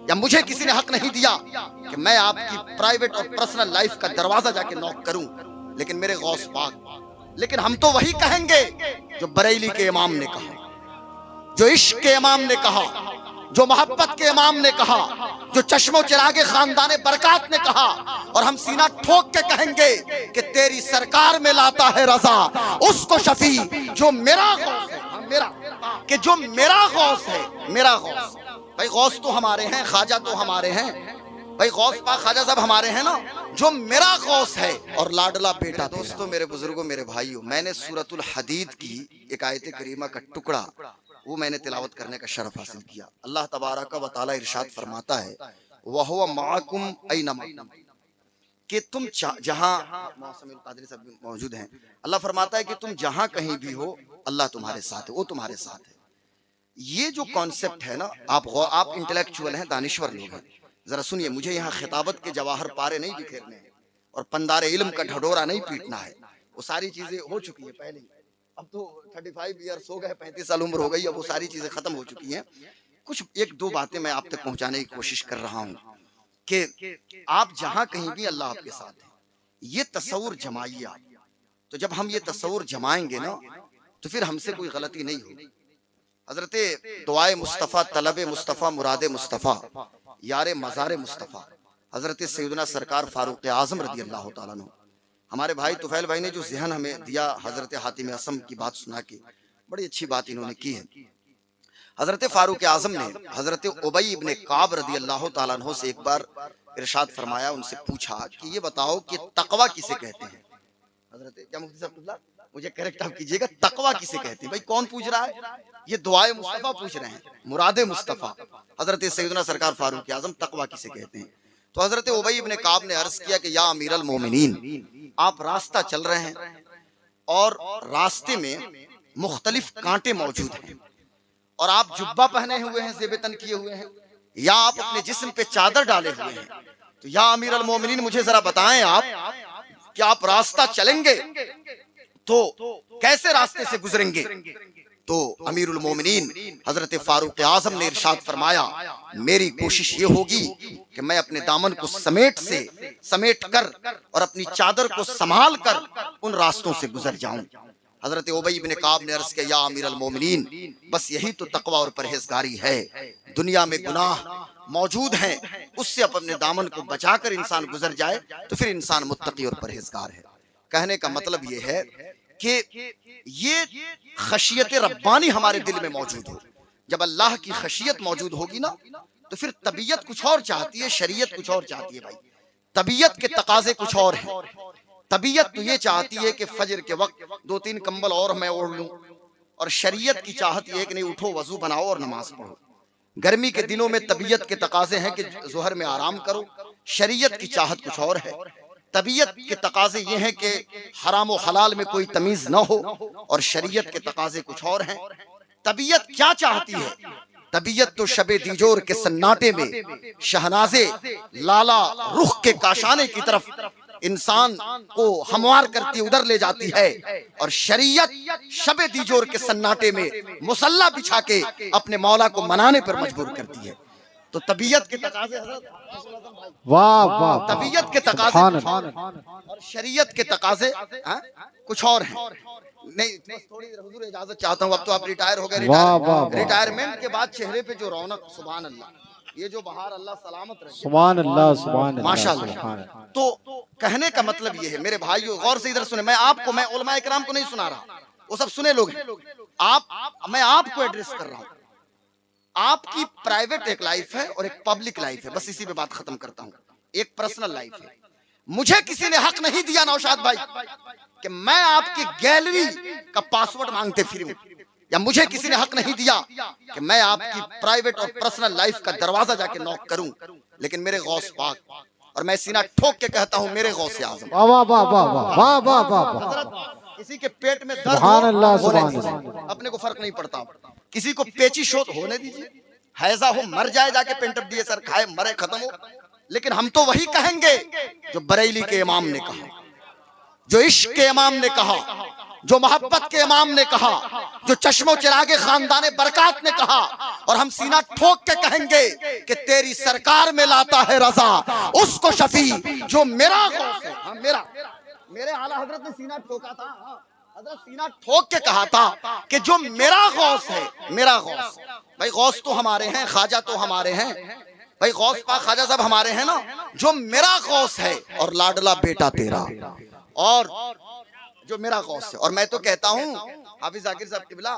या मुझे किसी ने हक नहीं दिया कि मैं आपकी प्राइवेट और पर्सनल लाइफ का दरवाजा जाके नॉक करूं, लेकिन मेरे गौस पाक। लेकिन हम तो वही कहेंगे जो बरेली के इमाम ने कहा, जो इश्क के इमाम ने कहा, जो मोहब्बत के इमाम ने कहा, जो चश्मो चिरागे खानदाने बरकात ने कहा। और हम सीना ठोक के कहेंगे कि तेरी सरकार में लाता है रजा उसको शफी जो मेरा गौस है, मेरा, कि जो मेरा गौस है, मेरा गौस। भाई गौस तो हमारे हैं, ख्वाजा तो हमारे हैं, भाई गौस पाक ख्वाजा साहब हमारे हैं ना, जो मेरा गौस है और लाडला बेटा। दोस्तों, मेरे बुजुर्गों, मेरे भाइयों, मैंने सूरतुल हदीद की एक आयत करीमा का टुकड़ा वो मैंने तिलावत करने का शरफ हासिल किया। अल्लाह तबारक व तआला इरशाद फरमाता है, वहुव माअकुम ऐनमा, कि तुम जहां मौसमुल कादिर सब मौजूद हैं, अल्लाह फरमाता है कि तुम जहां कहीं भी हो अल्लाह तुम्हारे साथ है, वो तुम्हारे साथ है। ये जो कॉन्सेप्ट है ना, आप इंटेलेक्चुअल हैं, दानिश्वर लोग हैं, जरा सुनिए। मुझे यहाँ खिताबत के जवाहर पारे नहीं बिखेरने हैं और पंदारे इल्म का ढडोरा नहीं पीटना है, वो सारी चीजें हो चुकी है पहले। अब तो 35 ईयर्स हो गए, 35 साल उम्र हो गई, अब वो सारी चीजें खत्म हो चुकी हैं। कुछ एक दो बातें मैं आप तक पहुंचाने की कोशिश कर रहा हूँ कि आप जहां कहीं भी अल्लाह आपके साथ है, ये तस्वुर जमाइए आप। तो जब हम ये तस्वुर जमाएंगे ना, तो फिर हमसे कोई गलती नहीं होगी। हजरत दुआए मुस्तफ़ा, तलब मुस्तफ़ा, मुरादे मुस्तफ़ा, यारे मज़ारे मुस्तफ़ा, हजरत सैयदना सरकार फारूक आज़म रज़ी अल्लाह तआला अन्हु, हमारे भाई तुफैल भाई ने जो ज़हन हमें दिया हजरत हातिम असम की बात सुना के, बड़ी अच्छी बात इन्होंने की है। हजरत फारूक आज़म ने हजरत उबई इब्ने काब रज़ी अल्लाह तआला अन्हु से एक बार इरशाद फरमाया, उनसे पूछा कि ये बताओ कि तकवा किसे कहते हैं। हजरत क्या मुफ्ती साहब मुझे करेक्ट आप कीजिएगा, तकवा किसे कहते हैं? भाई कौन पूछ रहा है? ये दुआए मुस्तफ़ा पूछ रहे हैं, मुरादे मुस्तफ़ा, हजरत सैयदना सरकार फारूक आज़म, तकवा किसे कहते हैं? तो हजरत उबई इब्ने काब ने अर्ज किया कि या अमीरुल मोमिनीन, आप रास्ता चल रहे हैं और रास्ते में मुख्तलिफ कांटे मौजूद हैं और आप जुब्बा पहने हुए हैं, ज़ेबतन किए हुए हैं, या आप अपने जिस्म पे चादर डाले हुए हैं। तो या अमीरुल मोमिनीन, मुझे जरा बताएं आप कि आप रास्ता चलेंगे तो कैसे रास्ते से गुजरेंगे? तो अमीरुल मोमिनीन हजरत फारूक आज़म ने इरशाद फरमाया, मेरी कोशिश ये होगी कि मैं अपने दामन को समेट कर और अपनी चादर को संभाल कर उन रास्तों से गुजर जाऊं। हजरत उबई इब्ने काब ने अर्ज किया, या अमीरुल मोमिनीन, बस यही तो तकवा और परहेजगारी है। दुनिया में गुनाह मौजूद हैं, उससे अपने दामन को बचाकर इंसान गुजर जाए तो फिर इंसान मुत्तकी और परहेजगार है। कहने का मतलब ये है कि ये खशियत रब्बानी हमारे दिल में मौजूद हो। जब अल्लाह की खशियत मौजूद होगी ना, तो फिर तबीयत कुछ और चाहती है, शरीयत कुछ और चाहती है। भाई तबीयत के तकाजे कुछ और हैं। तबीयत तो ये चाहती है कि फजर के वक्त 2-3 कंबल और मैं ओढ़ लूं, और शरीयत की चाहत ये है कि नहीं, उठो, वजू बनाओ और नमाज पढ़ो। गर्मी के दिनों में तबीयत के तकाजे हैं कि जोहर में आराम करो, शरीयत की चाहत कुछ और है। तबीयत के तकाजे ये हैं कि हराम और हलाल में कोई तमीज न हो, और शरीयत के तकाजे कुछ और हैं। तबीयत क्या चाहती है? तबीयत तो शबे दीजोर के सन्नाटे में शहनाजे लाला रुख के काशाने की तरफ इंसान को हमवार करती उधर ले जाती है, और शरीयत शबे दीजोर के सन्नाटे में मुसल्ला बिछा के अपने मौला को मनाने पर मजबूर करती है। तो तबीयत के तकाजे, वाह वाह, तबीयत के तकाजे और शरीयत के तकाजे कुछ और हैं। नहीं, थोड़ी हुजूर इजाजत चाहता हूँ, अब तो आप रिटायर हो गए। रिटायरमेंट के बाद चेहरे पे जो रौनक, सुभान अल्लाह, ये जो बहार, अल्लाह सलामत रखे, सुभान अल्लाह, सुभान अल्लाह, माशाअल्लाह। तो कहने का मतलब ये है मेरे भाइयों, गौर से इधर सुने, मैं उलमाए किराम को नहीं सुना रहा, वो सब सुने लोग, मैं आपको एड्रेस कर रहा हूँ। आपकी प्राइवेट एक लाइफ है और एक पब्लिक लाइफ है, बस इसी पे बात खत्म करता हूँ। एक पर्सनल लाइफ है। मुझे किसी ने हक नहीं दिया नौशाद भाई कि मैं आपकी गैलरी का पासवर्ड मांगते फिरूं, या मुझे किसी ने हक नहीं दिया कि मैं आपकी प्राइवेट और पर्सनल लाइफ का दरवाजा जाके नॉक करूं, लेकिन मेरे गौस पाक, और मैं सीना ठोक के कहता हूं, मेरे गौसे आज़म, किसी के पेट में दर्द होने दीजिए, अपने को फर्क नहीं पड़ता। किसी को पेची शोध होने दीजिए, हैजा हो, मर जाए, जाके पेंटअप दिए सर खाए, मरे, खत्म हो। लेकिन हम तो वही कहेंगे जो बरेली के इमाम ने कहा, जो इश्क के इमाम ने कहा, जो मोहब्बत के इमाम ने कहा, जो चश्मो चिरागे खानदाने बरकात ने कहा, और हम सीना ठोक के कहेंगे कि तेरी सरकार में लाता है रजा उसको शफी जो मेरा गौस है। हाँ, मेरे आला हजरत ने सीना ठोका था, हजरत सीना ठोक के कहा था कि जो मेरा गौस है, मेरा गौस। भाई गौस तो हमारे हैं, ख्वाजा तो हमारे हैं, भाई गौस पाक ख्वाजा साहब हमारे हैं ना। जो मेरा गौस है और लाडला बेटा तेरा, और जो मेरा गौस है। और मैं तो कहता हूँ हाफिज जाकिर साहब किबला,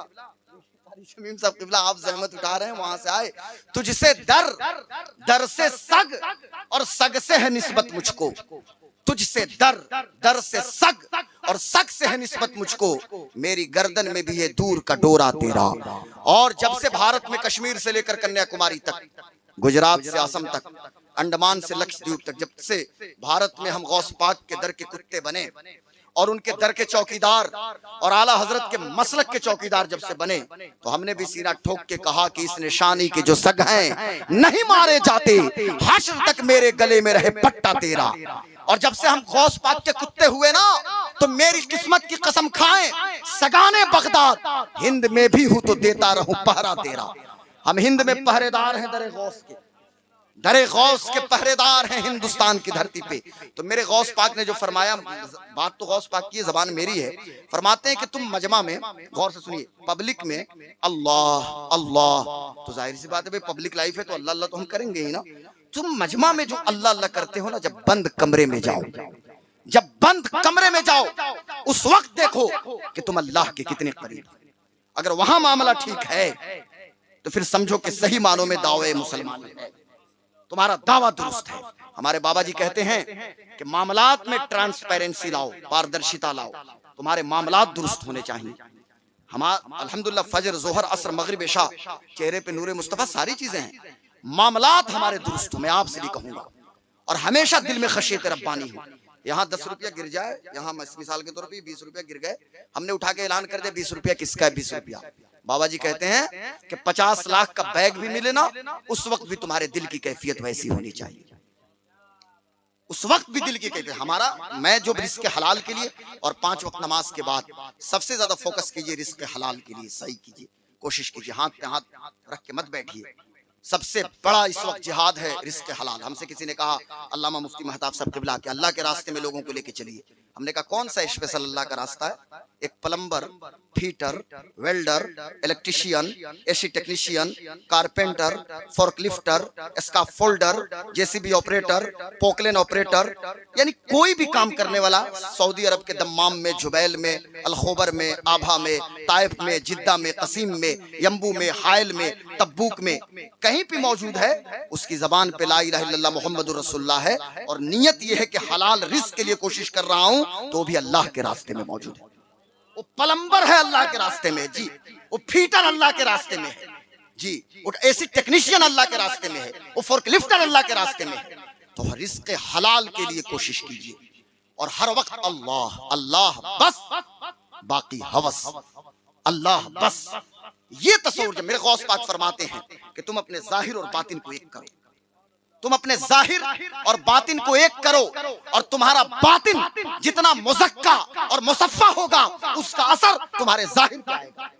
शमीम साहब किबला, आप जहमत उठा रहे हैं, वहां से आए। तुझसे दर से सग और सग से है निस्बत मुझको, तुझसे दर से सग और सग से है निस्बत मुझको, मेरी गर्दन में भी है दूर का डोरा तेरा। और जब से भारत में कश्मीर से लेकर कन्याकुमारी तक, गुजरात से असम तक, अंडमान से लक्षद्वीप तक, जब से भारत में हम गौस पाक के दर के कुत्ते बने और उनके दर के चौकीदार और आला हजरत के मसलक के चौकीदार जब से बने, तो हमने भी सीना ठोक के कहा कि इस निशानी के जो सग हैं नहीं मारे जाते, हश्र तक मेरे गले में रहे पट्टा तेरा। और जब से हम गौस पाक के कुत्ते हुए ना, तो मेरी किस्मत की कसम खाएं सगाने बगदाद, हिंद में भी हूं तो देता रहूं पहरा तेरा। हम हिंद में पहरेदार हैं दरे गौस के, दरे गौस के पहरेदार हैं हिंदुस्तान की धरती पे। तो मेरे गौस पाक ने जो फरमाया, बात तो गौस पाक की जबान मेरी है, फरमाते हैं कि तुम मजमा में, गौर से सुनिए, पब्लिक में अल्लाह अल्लाह, तो जाहिर सी बात है भाई पब्लिक लाइफ है तो अल्लाह अल्लाह तो हम करेंगे ही ना। तुम मजमा में जो अल्लाह अल्लाह करते हो ना, जब बंद कमरे में जाओ, जब बंद कमरे में जाओ, उस वक्त देखो कि तुम अल्लाह के कितने करीब। अगर वहां मामला ठीक है तो फिर समझो कि सही मानों में दावे मुसलमान है, तुम्हारा दावा दुरुस्त है। हमारे बाबा जी कहते हैं कि मामलात में ट्रांसपेरेंसी लाओ, पारदर्शिता लाओ, तुम्हारे मामलात दुरुस्त होने चाहिए। हम अल्हम्दुलिल्लाह फजर जोहर असर मगरिब इशा, चेहरे पे नूरे मुस्तफा, सारी चीजें हैं, मामलात हमारे दुरुस्त हो। मैं आपसे भी कहूंगा, और हमेशा दिल में खशियत रब्बानी हो। यहाँ 10 रुपया गिर जाए, यहाँ मिसाल के तौर पर 20 रुपया गिर गए, हमने उठा के ऐलान कर दिया 20 रुपया किसका है, 20 रुपया। बाबा जी कहते हैं कि 50 लाख का बैग भी मिले ना, उस वक्त भी तुम्हारे दिल की कैफियत वैसी होनी चाहिए, उस वक्त भी दिल की कैफियत। हमारा, मैं जो रिस्क हलाल के लिए और 5 वक्त नमाज के बाद सबसे ज्यादा फोकस कीजिए, रिस्क हलाल के लिए सही कीजिए, कोशिश कीजिए, हाथ पे हाथ रख के मत बैठिए। सबसे बड़ा इस वक्त जिहाद है रिस्क हलाल। हमसे किसी ने कहा, अल्लामा मुफ्ती महताब साहब किबला, के अल्लाह के रास्ते में लोगों को लेके चलिए। हमने कहा कौन सा स्पेशल अल्लाह का रास्ता है? एक plumber, fitter, welder, electrician, AC technician, carpenter, forklifter, scaffolder, JCB operator, Poclain operator, यानी कोई भी काम करने वाला सऊदी अरब के दम्माम में, जुबैल में, अलखोबर में, आभा में, ताइफ में, जिद्दा में, कसीम में, यम्बू में, हायल में, तब्बूक में, कहीं भी मौजूद है, उसकी जबान पे ला इलाहा इल्लल्लाह मुहम्मदुर रसूलुल्लाह है, और नियत यह है कि हलाल रिस्क के लिए कोशिश कर रहा हूं, तो भी अल्लाह के रास्ते में मौजूद है। वो प्लम्बर है अल्लाह के रास्ते में जी, वो फीटर अल्लाह के रास्ते में है जी, वो एसी टेक्नीशियन अल्लाह के रास्ते में है, वो फोर्कलिफ्टर अल्लाह के रास्ते में है। तो रिस्क हलाल के लिए कोशिश कीजिए, और हर वक्त अल्लाह अल्लाह बस, बाकी हवस अल्लाह बस। ये तस्वीर जब मेरे गौस पाक फरमाते हैं कि तुम अपने जाहिर और बातिन को एक करो, तुम अपने जाहिर और बातिन को एक करो, और तुम्हारा बातिन जितना मुज़क्का और मुसफ़्फ़ा होगा, उसका असर तुम्हारे जाहिर पे आएगा।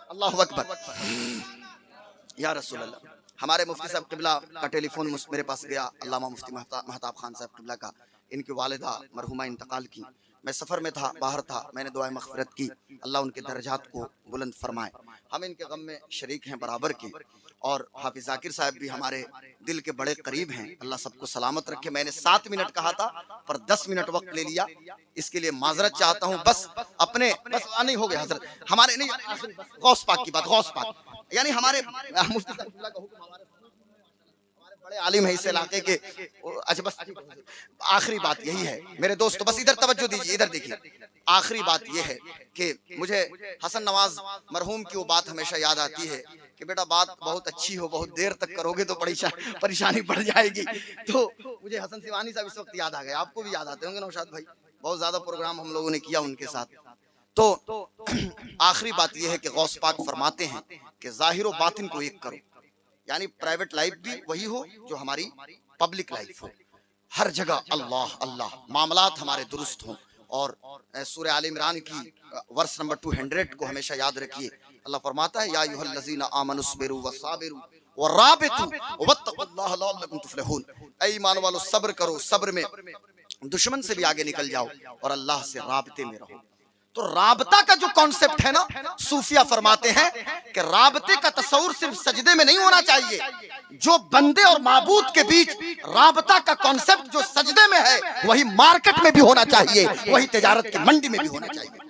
अल्लाहु अकबर, या रसूल अल्लाह। हमारे मुफ्ती साहब किबला का टेलीफोन मेरे पास गया, अल्लामा मुफ्ती महताब खान साहब किबला का। इनकी वालिदा मरहुमा इंतकाल की। मैं सफ़र में था, बाहर था, मैंने दुआ मग़फ़िरत की, अल्लाह उनके दर्जात को बुलंद फरमाए। हम इनके गम में शरीक हैं बराबर के, और हाफिज जाकिर साहब भी हमारे दिल के बड़े करीब हैं, अल्लाह सबको सलामत रखे। मैंने 7 मिनट कहा था पर 10 मिनट वक्त ले लिया, इसके लिए माजरत चाहता हूँ। बस अपने बस नहीं हो गया हजरत, हमारे नहीं, गौस पाक की बात, गौस पाक यानी हमारे मुफ्ती साहब का हुक्म, हमारे बड़े आलिम है इस इलाके के। अच्छा बस आखिरी बात यही है मेरे दोस्तों, बस इधर तवज्जो दीजिए, इधर देखिए। आखिरी बात यह है कि मुझे हसन नवाज मरहूम की वो बात हमेशा याद आती है कि बेटा बात बहुत अच्छी हो, बहुत देर तक करोगे तो परेशानी बढ़ जाएगी। तो मुझे हसन सिवानी साहब इस वक्त याद आ गए, आपको भी याद आते होंगे नौशाद भाई, बहुत ज्यादा प्रोग्राम हम लोगों ने किया उनके साथ। तो आखिरी बात यह है कि गौस पाक फरमाते हैं कि जाहिर व बातिन को एक करो, यानी प्राइवेट लाइफ भी वही हो जो हमारी पब्लिक लाइफ हो। हर जगह अल्लाह अल्लाह, मामलात हमारे दुरुस्त हों, और सूरह आल इमरान की वर्स नंबर 200 को हमेशा याद रखिए। अल्लाह फरमाता है या अय्युहल्लज़ीना आमनुस्बिरु वसाबिरु वराबितु वत्तकुल्लाह लअल्लकुम तुफ्लिहून। ऐ ईमान वालों सब्र करो, सब्र में दुश्मन से भी आगे निकल जाओ और अल्लाह से राबते में रहो। तो राबता का जो कॉन्सेप्ट है ना, सूफिया फरमाते हैं कि राबते का तस्वुर सिर्फ सजदे में नहीं होना चाहिए। जो बंदे और माबूद के बीच राबता का कॉन्सेप्ट जो सजदे में है, वही मार्केट में भी होना चाहिए, वही तिजारत की मंडी में भी होना चाहिए।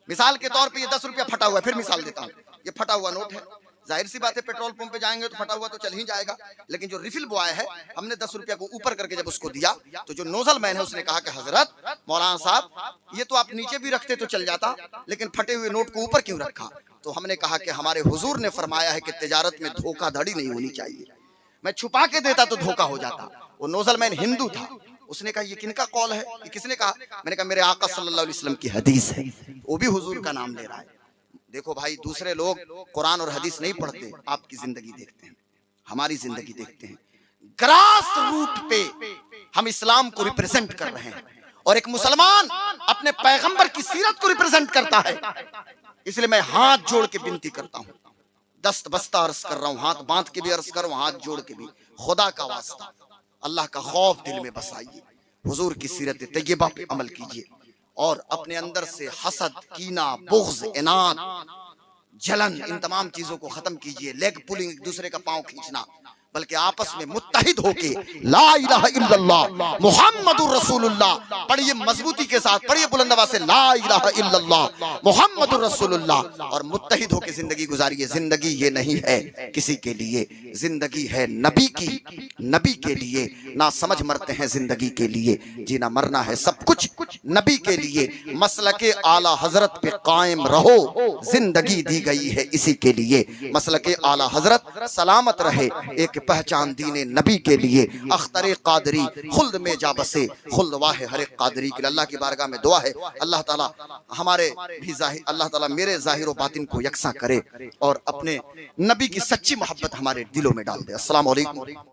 मिसाल के तौर पे ये 10 रुपया फटा हुआ है, फिर मिसाल देता हूँ, ये फटा हुआ नोट है। जाहिर सी बात है पेट्रोल पंप पे जाएंगे तो फटा हुआ तो चल ही जाएगा, लेकिन जो रिफिल बॉय है, हमने 10 रुपया को ऊपर करके जब उसको दिया तो जो नोजल मैन है उसने कहा कि हजरत मौलाना साहब ये तो आप नीचे भी रखते तो चल जाता, लेकिन फटे हुए नोट को ऊपर क्यों रखा? तो हमने कहा कि हमारे हुजूर ने फरमाया है कि तिजारत में धोखाधड़ी नहीं होनी चाहिए। मैं छुपा के देता तो धोखा हो जाता। वो नोजल मैन हिंदू था, उसने कहा ये किनका कौल है, ये किसने कहा? मैंने कहा मेरे आका सल्लल्लाहु अलैहि वसल्लम की हदीस है, वो भी हुजूर का नाम ले रहा है। देखो भाई, दूसरे लोग कुरान और हदीस नहीं पढ़ते, आपकी जिंदगी देखते हैं, हमारी जिंदगी देखते हैं। ग्रास रूट पे हम इस्लाम को रिप्रेजेंट कर रहे हैं और एक मुसलमान अपने पैगंबर की सीरत को रिप्रेजेंट करता है। इसलिए मैं हाथ जोड़ के विनती करता हूँ, दस्त बस्ता अर्ज कर रहा हूँ, हाथ बांध के भी अर्ज कर रहा हूँ, हाथ जोड़ के भी, खुदा का वास्ता अल्लाह का खौफ दिल में बसाइए, हुजूर की सीरत तैयबा पे अमल कीजिए और अपने अंदर से हसद, कीना, बुग़्ज़, इनाद, जलन, इन तमाम चीजों को खत्म कीजिए। लेग पुलिंग, एक दूसरे का पांव खींचना, बल्कि आपस में मुत्तहिद होके ला इलाहा इल्लल्लाह मुहम्मदुर रसूलुल्लाह पढ़िए, मजबूती के साथ पढ़िए, बुलंद आवाज से ला इलाहा इल्लल्लाह मुहम्मदुर रसूलुल्लाह, और मुत्तहिद होके जिंदगी गुजारिए। जिंदगी ये नहीं है किसी के लिए, जिंदगी है नबी की, नबी के लिए। ना समझ मरते हैं जिंदगी के लिए, जीना मरना है सब कुछ नबी के लिए। मसलके आला हजरत पे कायम रहो, जिंदगी दी गई है इसी के लिए। मसलके आला हजरत सलामत रहे, एक पहचान दीने नबी के लिए। अख्तरे कादरी खुल्द में जा बसे, खुल्द वाहे हर एक कादरी के लिए। अल्लाह की बारगाह में दुआ है, अल्लाह ताला हमारे भी जाहिर, अल्लाह ताला मेरे जाहिर व बातिन को यकसा करे और अपने नबी की सच्ची मोहब्बत हमारे दिलों में डाल दे। अस्सलाम वालेकुम।